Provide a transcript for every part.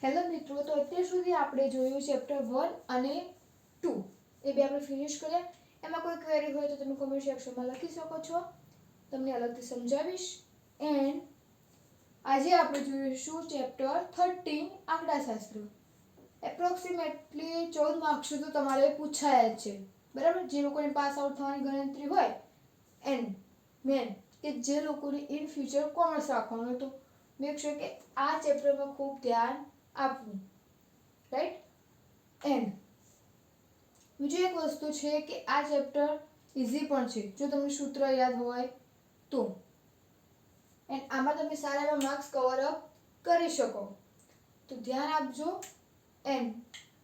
Hello મિત્રો, તો અત્યાર સુધી આપણે જોયું ચેપ્ટર 1 અને 2 એ બે આપણે ફિનિશ કર્યા. એમાં કોઈ ક્વેરી હોય તો તમે કમેન્ટ સેક્શનમાં લખી શકો છો, તમને અલગથી સમજાવીશ. એન્ડ આજે આપણે જોઈશું ચેપ્ટર 13 આંકડાશાસ્ત્ર. એપ્રોક્સિમેટલી 14 માર્ક્સ તો તમારે પૂછાયા છે, બરાબર. જે લોકોને પાસ આઉટ થવાની ગણતરી હોય એન્ડ મેન કે જે લોકોને ઇન ફ્યુચર કોમર્સ રાખવાનું હતું, મેક શ્યોર કે આ ચેપ્ટરમાં ખૂબ ધ્યાન આપવું, રાઈટ. એન્ડ બીજી એક વસ્તુ છે કે આ ચેપ્ટર ઇઝી પણ છે જો તમને સૂત્ર યાદ હોય તો. એન્ડ આમાં તમે સારા એવા માર્ક્સ કવર અપ કરી શકો, તો ધ્યાન આપજો. એન્ડ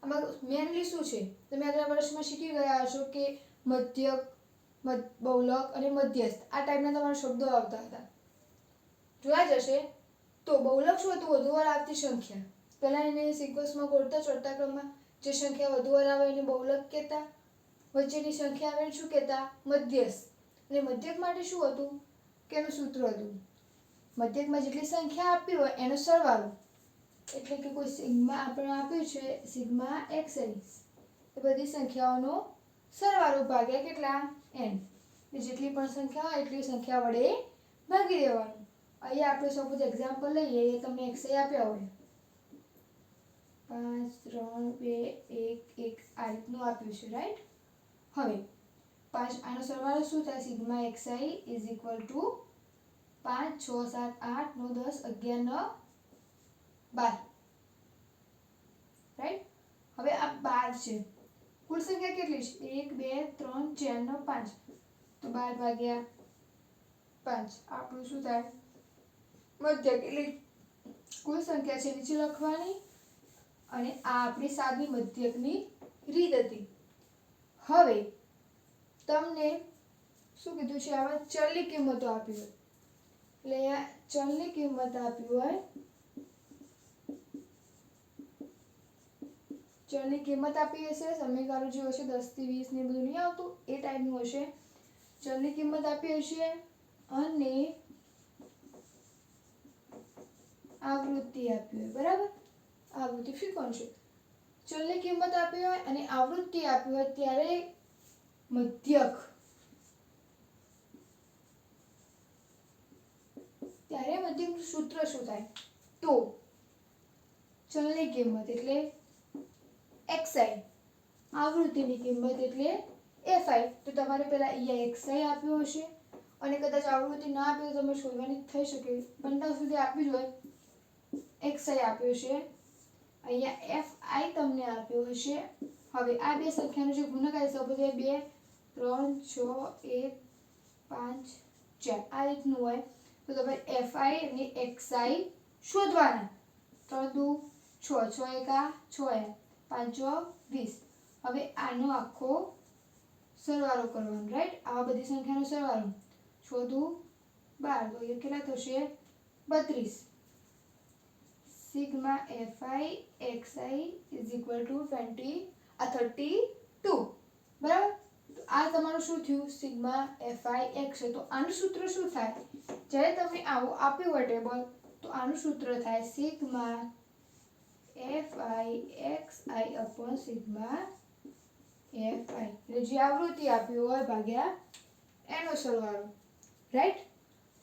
આમાં મેનલી શું છે, તમે આગલા વર્ષમાં શીખી ગયા હશો કે મધ્યક, બહુલક અને મધ્યસ્થ આ ટાઈપના તમારા શબ્દો આવતા હતા, જોયા જ હશે. તો બહુલક શું હતું? વધુ વાર આવતી સંખ્યા. પહેલાં એને સિક્વન્સમાં ગોળતા ચડતા ક્રમમાં જે સંખ્યા વધુ વાર આવે એને બહુલક કહેતા. વચ્ચેની સંખ્યા આવે શું કહેતા? મધ્યસ્થ. અને મધ્યક માટે શું હતું કે એનું સૂત્ર હતું, મધ્યકમાં જેટલી સંખ્યા આપી હોય એનો સરવાળો, એટલે કે કોઈ સિગ્મા આપણે આપ્યું છે, સિગ્મા xi, એ બધી સંખ્યાઓનો સરવાળો ભાગ્યા કેટલા? n. જેટલી પણ સંખ્યા હોય એટલી સંખ્યા વડે ભાગી દેવાનું. અહીંયા આપણે સપોઝ એક્ઝામ્પલ લઈએ, એ તમને xi આપ્યા હોય 5 3 2 1 1 આ રીતનું આપ્યું છે, રાઈટ. હવે આનો સરવાળો શું થાય? Sigma xi is equal to 5 6 7 8 9 10 11 12, right. હવે આ 12 છે, કુલ સંખ્યા કેટલી છે? 1 2 3 4 ને 5, તો 12 ભાગ્યા 5 આપણું શું થાય? મધ્યક. એટલે કુલ સંખ્યા છે નીચે લખવાની, અને આ આપણી સાદી મધ્યકની રીત હતી. હવે તમને શું કીધું છે? આમાં ચલની કિંમતો આપી હોય, એટલે અહીંયા ચલની કિંમત આપી હોય, ચલની કિંમત આપી હશે. સમીકરણ જે હશે 10 થી 20 ને બધું નહીં આવતું એ ટાઈપનું હશે. ચલની કિંમત આપી હશે અને આવૃત્તિ આપી હોય, બરાબર. આવૃત્તિ ફ્રીક્વન્સી. ચલની કિંમત આપી હોય અને આવૃત્તિ આપી હોય ત્યારે મધ્યક, ત્યારે મધ્યકનું સૂત્ર શું થાય? તો ચલની કિંમત એટલે xi, આવૃત્તિની કિંમત એટલે fi. તો તમારે પહેલા અહીંયા xi આપ્યું હશે, અને કદાચ આવૃત્તિ ના આપી તો તમે શોધવાની થઈ શકે, પણ ત્યાં સુધી આપી જ હોય. xi આપ્યો છે, અહીંયા fi તમને આપ્યો હશે. હવે આ બે સંખ્યાનો જે ગુણાકાર છે, સપોઝ 2 3 6 1 5 4 આ રીતનું હોય, તો તમારે fi અને xi શોધવાના. 3 2 6 6 1 6 5 20. હવે આનો આખો સરવાળો કરવાનો, રાઈટ. આવા બધી સંખ્યાનો સરવાળો 6 2 12, તો એ કેટલા થશે? 32. Sigma fi xi is equal to 32, બરાબર. તો આ તમારું શું થયું? Sigma fi xi. તો આનું સૂત્ર શું થાય? જ્યારે તમને આવું આપ્યું હોય ટેબલ, તો આનું સૂત્ર થાય sigma fi xi upon sigma fi, એટલે જે આવૃત્તિ આપ્યું હોય ભાગ્યા એનો સરવાળો, રાઈટ.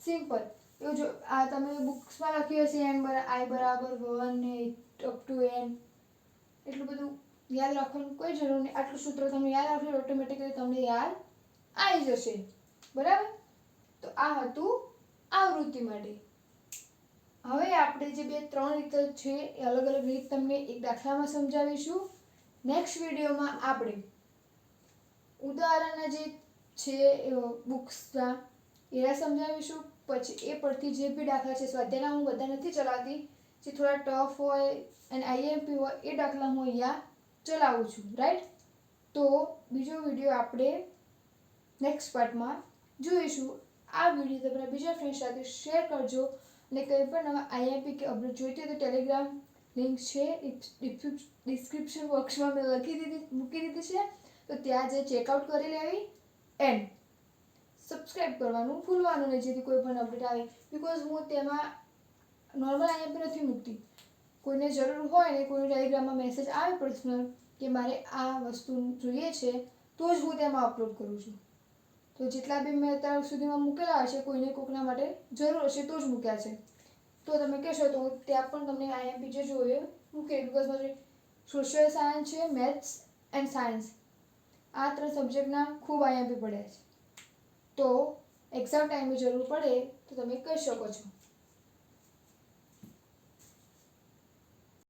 સિમ્પલ. એવું જો આ તમે બુક્સમાં લખ્યું હશે i બરાબર 1 ને અપ ટુ n, એટલું બધું યાદ રાખવાની કોઈ જરૂર નહીં. આટલું સૂત્ર તમે યાદ રાખશો ઓટોમેટિકલી તમને યાદ આવી જશે, બરાબર. તો આ હતું આવૃત્તિ માટે. હવે આપણે જે ત્રણ રીત છે એ અલગ અલગ રીત તમને એક દાખલામાં સમજાવીશું. નેક્સ્ટ વિડીયોમાં આપણે ઉદાહરણના જે છે બુક્સના એના સમજાવીશું. પછી એ પરથી જે બી દાખલા છે, સ્વાધ્યાયના હું બધા નથી ચલાવતી, જે થોડા ટફ હોય અને આઈએમપી હોય એ દાખલા હું અહીંયા ચલાવું છું, રાઈટ. તો બીજો વિડીયો આપણે નેક્સ્ટ પાર્ટમાં જોઈશું. આ વિડીયો તમારા બીજા ફ્રેન્ડ સાથે શેર કરજો, અને કંઈ પણ નવા આઈએમપી કે અપડેટ જોઈતી હોય તો ટેલિગ્રામ લિંક છે ડિસ્ક્રિપ્શન બોક્સમાં મેં મૂકી દીધી છે, તો ત્યાં જે ચેકઆઉટ કરી લેવી. એન્ડ સબસ્ક્રાઇબ કરવાનું ભૂલવાનું નહીં, જેથી કોઈ પણ અપડેટ આવે. બિકોઝ હું તેમાં નોર્મલ આઈએમપી નથી મૂકતી, કોઈને જરૂર હોય ને કોઈને ટેલિગ્રામમાં મેસેજ આવે પર્સનલ કે મારે આ વસ્તુ જોઈએ છે તો જ હું તેમાં અપલોડ કરું છું. તો જેટલા બી મેં અત્યાર સુધીમાં મૂકેલા હશે કોઈને કોકના માટે જરૂર હશે તો જ મૂક્યા છે. તો તમે કહેશો તો ત્યાં પણ તમને આઈએમપી જે જોઈએ મૂકે, બિકોઝ મારે સોશિયલ સાયન્સ છે, મેથ્સ એન્ડ સાયન્સ આ 3 સબ્જેક્ટના ખૂબ આઈએમપી પડ્યા છે. તો એક્ઝામ ટાઈમે જરૂર પડે તો તમે કહી શકો છો.